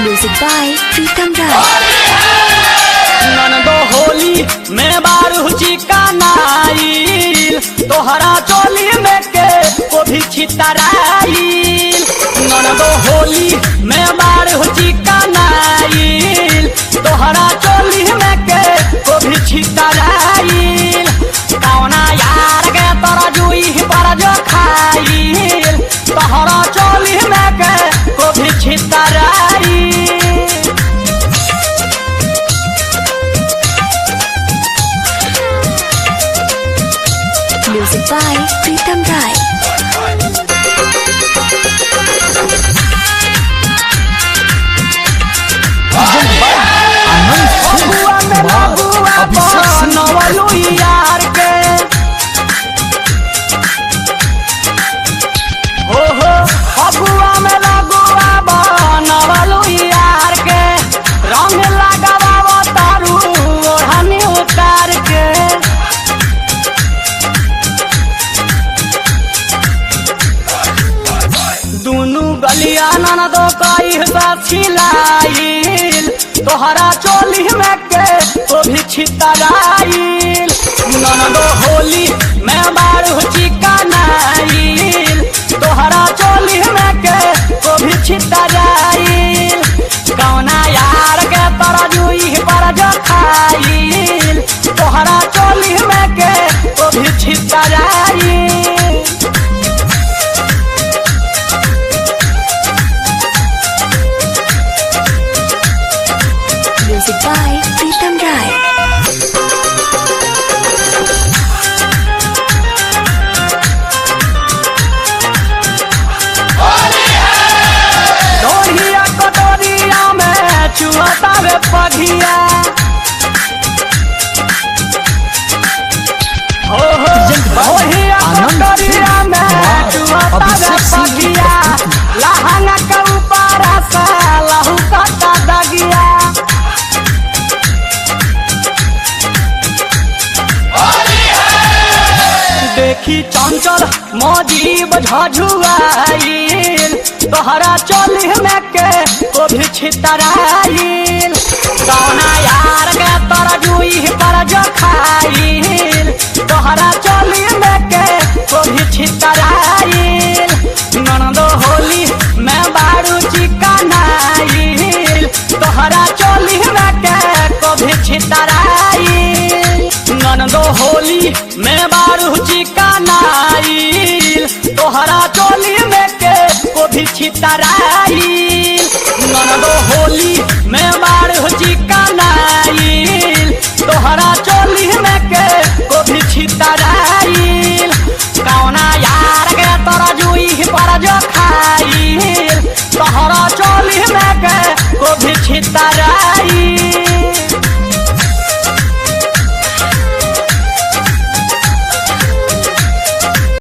Music by Pritam Rai. ननदो होली में बारू चिकनाइल तोहरा चोली में के को भी छितराइल। ननदो होली में बारू चिकनाइल तोहरा चोली में के को भी छितराइल। कौना यार के तोरा जुई पर जो खाइल तोहरा चोली में के को भी छितराइल। Music by Pritam Rai. नवलू यार के हो फगुआ में लगुआ बनवलू यार के रंग लगावा तारू ओढ़नी उतार के। दुनू गलिया ननदो कई छिलाइल तोहरा चोली में के तो भी छितराइल। ननदो होली में बारू चिकनाइल तोहरा चोली में के तो भी छितराइल। कौना यार के तोरा जुई पर जो खाइल तोहरा चोली में के तो भी छितराइल। Music by Pritam Rai. दोहिया कटोरिया में चुहता वे पघिया दोहिया कटोरिया में चुहता वे पघिया लहंगा के ऊपर से लहू कटा दगिया। देखी चंचल मजीब झझुआइल तोहरा चोली में के को भी छितराइल। कौना यार के तोरा जुई पर जो खाइल तोहरा चोली में के को भी छितराइल। ननदो होली में बारू चिकनाइल तोहरा चोली में के को भी छितराइल। ननदो होली में बारू चिकनाइल तोहरा चोली में के को भी छितराइल।